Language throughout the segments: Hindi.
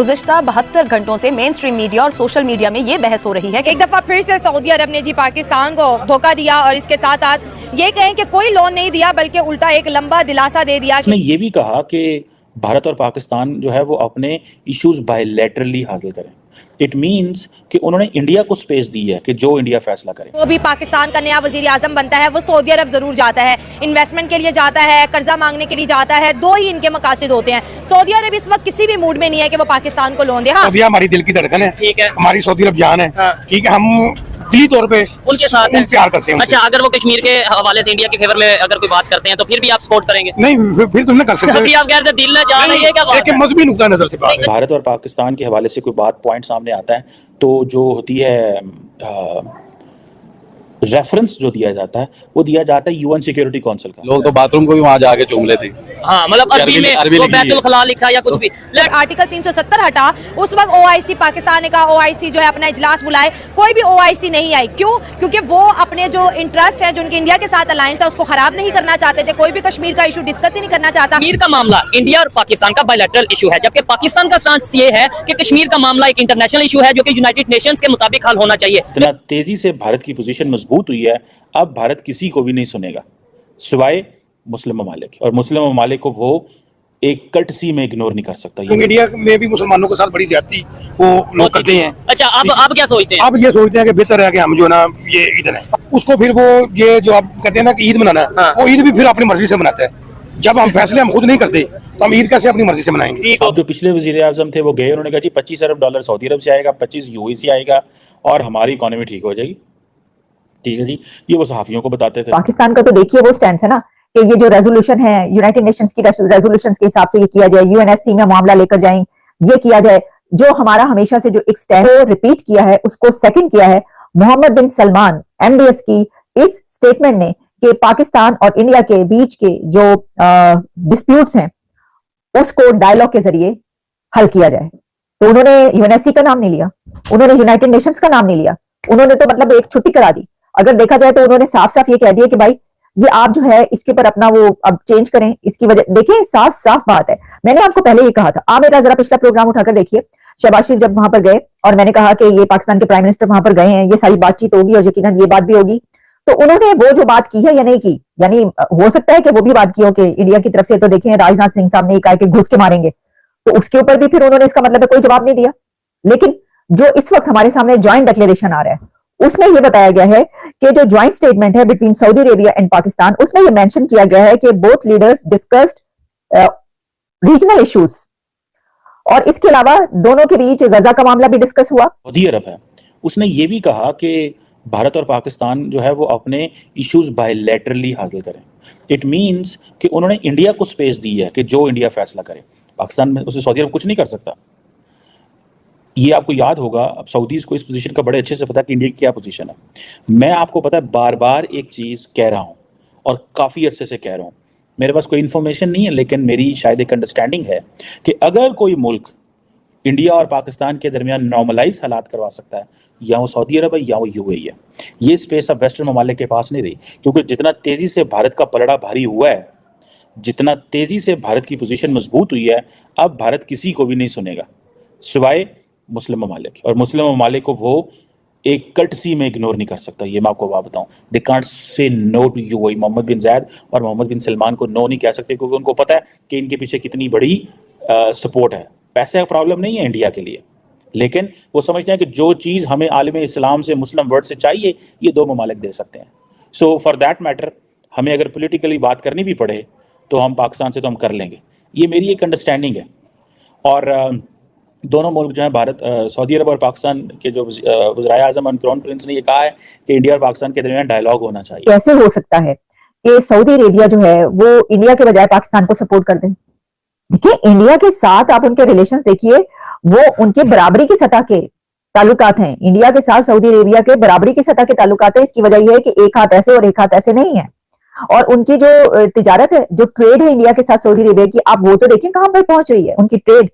गुज़िश्ता 72 घंटों से मेन स्ट्रीम मीडिया और सोशल मीडिया में ये बहस हो रही है कि एक दफा फिर से सऊदी अरब ने जी पाकिस्तान को धोखा दिया और इसके साथ साथ ये कहें कि कोई लोन नहीं दिया बल्कि उल्टा एक लंबा दिलासा दे दिया। उसने ये भी कहा कि भारत और पाकिस्तान जो है वो अपने इश्यूज बायलैटरली हासिल करें। इट मीन्स कि उन्होंने इंडिया को स्पेस दी है कि जो इंडिया फैसला करे। तो भी पाकिस्तान का नया वजीर आजम बनता है वो सऊदी अरब जरूर जाता है, इन्वेस्टमेंट के लिए जाता है, कर्जा मांगने के लिए जाता है। दो ही इनके मकासद होते हैं। सऊदी अरब इस वक्त किसी भी मूड में नहीं है कि वो पाकिस्तान को लोन दे। हाँ, हमारी दिल की धड़कन है, ठीक है, हमारी सऊदी अरब जान है, ठीक है, हम दिली तौर पे उनके साथ प्यार करते हैं। अच्छा, अगर वो कश्मीर के हवाले से इंडिया के फेवर में अगर कोई बात करते हैं तो फिर भी आप सपोर्ट करेंगे? नहीं, फिर तुमने कर सकते अभी आप कह रहे थे दिल न जा रही है, क्या बात है? मजहबी नुक्ता नजर से बात है। भारत और पाकिस्तान के हवाले से कोई बात पॉइंट सामने आता है तो जो होती है रेफरेंस जो दिया जाता है वो दिया जाता है यूएन सिक्योरिटी काउंसिल का। लोग तो बाथरूम को भी वहां जाके चूम लेते। हाँ, मतलब अरबी में तो बैतुल खला लिखा या कुछ भी। आर्टिकल 370 हटा, उस वक्त ओआईसी पाकिस्तान ने कहा ओआईसी जो है अपना इजलास बुलाए, कोई भी ओआईसी नहीं आई। क्यों? क्योंकि वो अपने जो इंटरेस्ट है, जो उनके इंडिया के साथ अलायंस है, उसको खराब नहीं करना चाहते थे। कोई भी कश्मीर का इशू डिस्कस ही नहीं करना चाहता। कश्मीर का मामला इंडिया और पाकिस्तान का बायलैटरल इशू है, जबकि पाकिस्तान का स्टांस ये है कि कश्मीर का मामला एक इंटरनेशनल इशू है जो कि यूनाइटेड नेशंस के मुताबिक हल होना चाहिए। इतना तेजी से भारत की पोजीशन मजबूत हुई है, अब भारत किसी को भी नहीं सुनेगा सिवाय मुस्लिम ममालिक, और मुस्लिम ममालिक को वो एक कर्टसी में इग्नोर नहीं कर सकता। ये इंडिया में भी मुसलमानों के साथ बड़ी ज्यादती वो लोग करते हैं। अच्छा, अब क्या सोचते हैं? अब ये सोचते हैं कि बेहतर है कि हम जो ना ये ईद है उसको फिर वो ये जो आप कहते हैं ना कि ईद मनाना है, वो ईद भी फिर अपनी मर्जी से मनाता है। जब हम फैसले हम खुद नहीं करते तो हम ईद कैसे अपनी मर्जी से मनाएंगे? अब जो पिछले वजीर आजम थे वो गए, उन्होंने कहा जी $25 अरब सऊदी अरब से आएगा, 25 यूएई से आएगा और हमारी इकोनॉमी ठीक हो जाएगी। ठीक है जी, ये वो सहाफियों को बताते थे। पाकिस्तान का तो देखिए वो स्टैंड है ना कि ये जो रेजोल्यूशन है यूनाइटेड नेशंस की रेजोल्यूशंस के हिसाब से ये किया जाए, यूएनएससी में मामला लेकर जाएं, ये किया जाए। जो हमारा हमेशा से जो एक स्टैंड रिपीट किया है उसको सेकंड किया है मोहम्मद बिन सलमान एमबीएस की इस स्टेटमेंट ने कि पाकिस्तान और इंडिया के बीच के जो डिस्प्यूट्स हैं उसको डायलॉग के जरिए हल किया जाए। तो उन्होंने यूएनएससी का नाम नहीं लिया, उन्होंने यूनाइटेड नेशंस का नाम नहीं लिया, उन्होंने तो मतलब एक छुट्टी करा दी। अगर देखा जाए तो उन्होंने साफ साफ ये कह दिया कि भाई ये आप जो है इसके ऊपर अपना वो अब चेंज करें। इसकी वजह देखिए, साफ साफ बात है। मैंने आपको पहले ही कहा था, आप मेरा जरा पिछला प्रोग्राम उठाकर देखिए, शहबाज शरीफ जब वहां पर गए और मैंने कहा कि ये पाकिस्तान के प्राइम मिनिस्टर वहां पर गए हैं, ये सारी बातचीत होगी और यकीनन ये बात भी होगी। तो उन्होंने वो जो बात की है या नहीं की, यानी हो सकता है कि वो भी बात की हो कि इंडिया की तरफ से तो देखें राजनाथ सिंह साहब ने कहा कि घुस के मारेंगे, तो उसके ऊपर भी फिर उन्होंने इसका मतलब है कोई जवाब नहीं दिया। लेकिन जो इस वक्त हमारे सामने ज्वाइंट डिक्लेरेशन आ रहा है उसमें यह बताया गया है कि जो ज्वाइंट स्टेटमेंट है between Saudi Arabia and Pakistan, उसमें यह मेंशन किया गया है कि both leaders discussed regional issues, और इसके अलावा दोनों के बीच गजा का मामला भी डिस्कस हुआ। सऊदी अरब है, उसने ये भी कहा कि भारत और पाकिस्तान जो है वो अपने इश्यूज बायलैटरली हासिल करें। इट मीन्स कि उन्होंने इंडिया को स्पेस दी है कि जो इंडिया फैसला करे। पाकिस्तान में उसे सऊदी अरब कुछ नहीं कर सकता। ये आपको याद होगा, अब सऊदीज को इस पोजीशन का बड़े अच्छे से पता है कि इंडिया की क्या पोजीशन है। मैं आपको पता है बार बार एक चीज़ कह रहा हूँ और काफ़ी अरसे से कह रहा हूँ, मेरे पास कोई इन्फॉर्मेशन नहीं है लेकिन मेरी शायद एक अंडरस्टैंडिंग है कि अगर कोई मुल्क इंडिया और पाकिस्तान के दरमियान नॉर्मलाइज हालात करवा सकता है, या वो सऊदी अरब है या वो यूएई है। ये स्पेस अब वेस्टर्न ममालिक के पास नहीं रही, क्योंकि जितना तेज़ी से भारत का पलड़ा भारी हुआ है, जितना तेज़ी से भारत की पोजीशन मजबूत हुई है, अब भारत किसी को भी नहीं सुनेगा सिवाय मुस्लिम ममालिक, और मुस्लिम ममालिक को वो एक कर्टसी में इग्नोर नहीं कर सकता। ये मैं आपको बात बताऊं, they can't say no to UAE. Mohammed bin Zayed और मोहम्मद बिन सलमान को नो नहीं कह सकते, क्योंकि उनको पता है कि इनके पीछे कितनी बड़ी सपोर्ट है। पैसे का प्रॉब्लम नहीं है इंडिया के लिए, लेकिन वो समझते हैं कि जो चीज़ हमें आलम इस्लाम से, मुस्लिम वर्ल्ड से चाहिए, ये दो ममालिक दे सकते हैं। सो फॉर दैट मैटर हमें अगर पोलिटिकली बात करनी भी पड़े तो हम पाकिस्तान से तो हम कर लेंगे। ये मेरी एक अंडरस्टैंडिंग है। और दोनों मुल्क जो हैं, भारत, सऊदी अरब और पाकिस्तान के जो वज़ीर आज़म और क्राउन प्रिंस ने ये कहा है कि इंडिया और पाकिस्तान के दरमियान डायलॉग होना चाहिए। कैसे हो सकता है कि सऊदी अरेबिया जो है वो इंडिया के बजाय पाकिस्तान को सपोर्ट कर दे? देखिए, इंडिया के साथ आप उनके रिलेशंस देखिए, वो उनके बराबरी की सतह के ताल्लुकात हैं। इंडिया के साथ सऊदी अरेबिया के बराबरी की सतह के ताल्लुकात है। इसकी वजह यह है कि एक हाथ ऐसे और एक हाथ ऐसे नहीं है। और उनकी जो तिजारत है, जो ट्रेड है इंडिया के साथ सऊदी अरेबिया की, आप वो तो देखें कहां पर पहुंच रही है उनकी ट्रेड।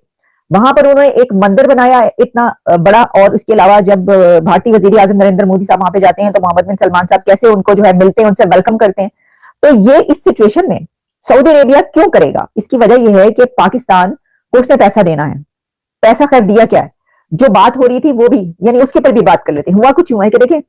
वहां पर उन्होंने एक मंदिर बनाया इतना बड़ा, और इसके अलावा जब भारतीय वजीर आजम नरेंद्र मोदी साहब वहां पे जाते हैं तो मोहम्मद बिन सलमान साहब कैसे उनको जो है मिलते हैं, उनसे वेलकम करते हैं। तो ये इस सिचुएशन में सऊदी अरेबिया क्यों करेगा? इसकी वजह यह है कि पाकिस्तान को उसने पैसा देना है, पैसा खैर दिया क्या है, जो बात हो रही थी वो भी यानी उसके पर भी बात कर लेते हैं। हुआ कुछ यूं है कि देखें,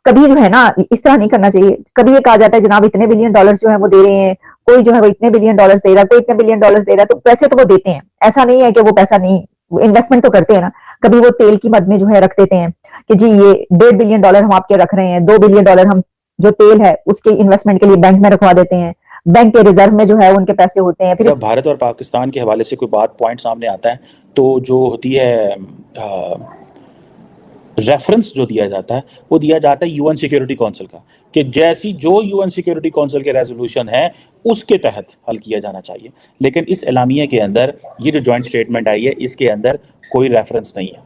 कभी जो है ना इस तरह नहीं करना चाहिए। कभी ये कहा जाता है जनाब इतने बिलियन डॉलर्स जो है वो दे रहे हैं, कोई जो है वो इतने बिलियन डॉलर्स दे रहा है, कोई इतने बिलियन डॉलर्स दे रहा है, तो पैसे तो वो देते हैं, ऐसा नहीं है कि वो पैसा नहीं, इन्वेस्टमेंट तो करते हैं ना। कभी वो तेल की मद में जो है रख देते हैं कि जी ये $1.5 बिलियन हम आपके रख रहे हैं, $2 बिलियन हम जो तेल है उसके इन्वेस्टमेंट के लिए बैंक में रखवा देते हैं, बैंक के रिजर्व में जो है उनके पैसे होते हैं। फिर जब भारत और पाकिस्तान के हवाले से कोई बात पॉइंट सामने आता है तो जो होती है रेफरेंस जो दिया जाता है वो दिया जाता है यूएन सिक्योरिटी काउंसिल का, कि जैसी जो यूएन सिक्योरिटी काउंसिल के रेजोल्यूशन है उसके तहत हल किया जाना चाहिए। लेकिन इस एलामिया के अंदर ये जो जॉइंट स्टेटमेंट आई है इसके अंदर कोई रेफरेंस नहीं है।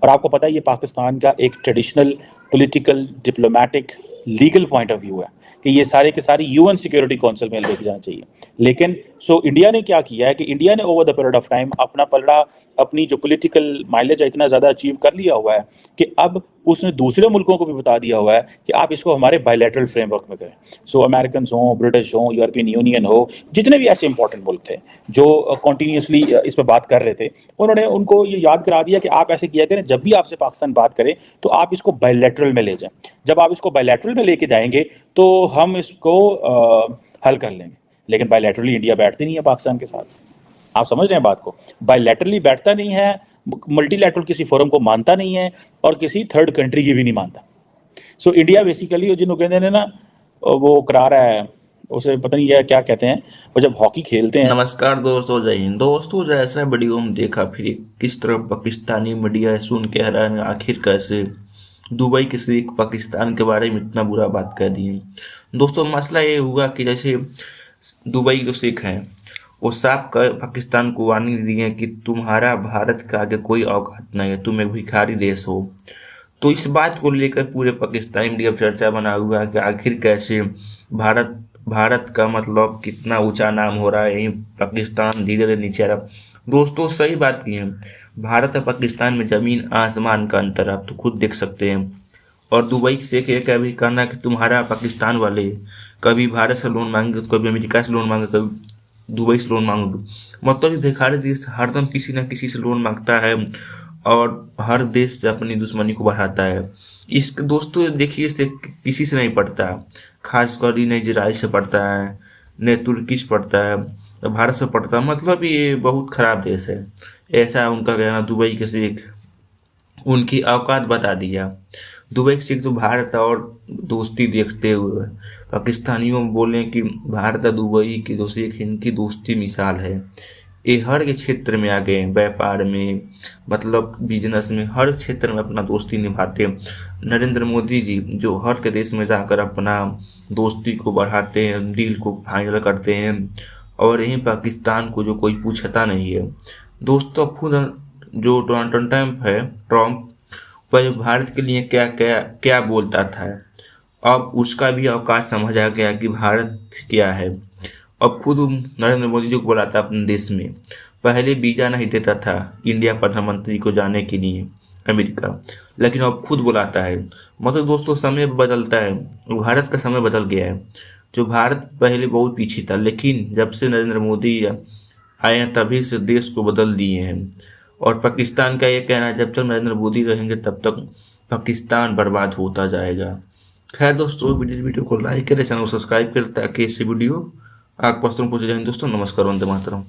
और आपको पता है ये पाकिस्तान का एक traditional political diplomatic legal point of view है कि ये सारे के सारे यूएन सिक्योरिटी काउंसिल में लेके जाना चाहिए। लेकिन इंडिया ने क्या किया है कि इंडिया ने over the period of time अपना पलड़ा, अपनी जो पॉलिटिकल माइलेज है इतना ज़्यादा अचीव कर लिया हुआ है कि अब उसने दूसरे मुल्कों को भी बता दिया हुआ है कि आप इसको हमारे बायलैटरल फ्रेमवर्क में करें। अमेरिकन हों, ब्रिटिश हों, यूरोपियन यूनियन हो, जितने भी ऐसे इंपॉर्टेंट मुल्क थे जो कॉन्टीन्यूसली इस पर बात कर रहे थे, उन्होंने उनको ये याद करा दिया कि आप ऐसे किया करें, जब भी आपसे पाकिस्तान बात करे तो आप इसको बायलैटरल में ले जाएं। जब आप इसको बायलैटरल में लेके जाएंगे तो हम इसको हल कर लेंगे। लेकिन बायलैटरली इंडिया बैठती नहीं है पाकिस्तान के साथ, आप समझ रहे हैं बात को। बायलैटरली बैठता नहीं है, मल्टीलैटरल किसी फोरम को मानता नहीं है और किसी थर्ड कंट्री की भी नहीं मानता। इंडिया बेसिकली जिन्होंने कहते हैं ना वो करा रहा है, उसे पता नहीं क्या कहते हैं, वो जब हॉकी खेलते हैं। नमस्कार दोस्तों, जय हिंद दोस्तों। जैसा वीडियो में देखा फिर किस तरह पाकिस्तानी मीडिया सुन के हैरान, आखिर कैसे दुबई के शेख पाकिस्तान के बारे में इतना बुरा बात कर दिए। दोस्तों मसला ये हुआ कि जैसे दुबई जो शेख हैं वो साफ कर पाकिस्तान को वार्निंग दिए कि तुम्हारा भारत का आगे कोई औकात नहीं है, तुम एक भिखारी देश हो। तो इस बात को लेकर पूरे पाकिस्तानी मीडिया में चर्चा बना हुआ है कि आखिर कैसे भारत का मतलब कितना ऊंचा नाम हो रहा है, यही पाकिस्तान धीरे धीरे नीचे आ रहा। दोस्तों सही बात की है, भारत और पाकिस्तान में जमीन आसमान का अंतर आप तो खुद देख सकते हैं। और दुबई से क्या भी कहना कि तुम्हारा पाकिस्तान वाले कभी भारत से लोन मांगे तो कभी अमेरिका से लोन मांगे, कभी दुबई से लोन मांगे। मतलब ये भिखारी देश हरदम किसी न किसी से लोन मांगता है और हर देश से अपनी दुश्मनी को बढ़ाता है। इसके दोस्तों देखिए इससे किसी से नहीं पड़ता, खासकर न इजराइल से पड़ता है, न तुर्की से पड़ता है, न भारत से पड़ता है। मतलब ये बहुत खराब देश है, ऐसा उनका कहना। दुबई के शेख उनकी औकात बता दिया। दुबई के शेख तो भारत और दोस्ती देखते हुए पाकिस्तानियों बोले कि भारत और दुबई की जो शेख इनकी दोस्ती मिसाल है। ये हर के क्षेत्र में आ गए, व्यापार में, मतलब बिजनेस में, हर क्षेत्र में अपना दोस्ती निभाते। नरेंद्र मोदी जी जो हर के देश में जाकर अपना दोस्ती को बढ़ाते हैं, डील को फाइनल करते हैं, और यहीं पाकिस्तान को जो कोई पूछता नहीं है। दोस्तों खुद जो डोनाल्ड ट्रम्प पर भारत के लिए क्या बोलता था, अब उसका भी अवकाश समझ आ गया कि भारत क्या है। अब खुद नरेंद्र मोदी जी को बुलाता अपने देश में। पहले वीज़ा नहीं देता था इंडिया प्रधानमंत्री को जाने के लिए अमेरिका, लेकिन अब खुद बुलाता है। मतलब दोस्तों समय बदलता है, भारत का समय बदल गया है। जो भारत पहले बहुत पीछे था, लेकिन जब से नरेंद्र मोदी आए हैं तभी से देश को बदल दिए हैं। और पाकिस्तान का ये कहना है जब तक नरेंद्र मोदी रहेंगे तब तक पाकिस्तान बर्बाद होता जाएगा। खैर दोस्तों वीडियो को लाइक करें, चैनल को सब्सक्राइब करें ताकि ऐसी वीडियो आप पास तक पहुंच जाए। दोस्तों नमस्कार, वंदे मातरम।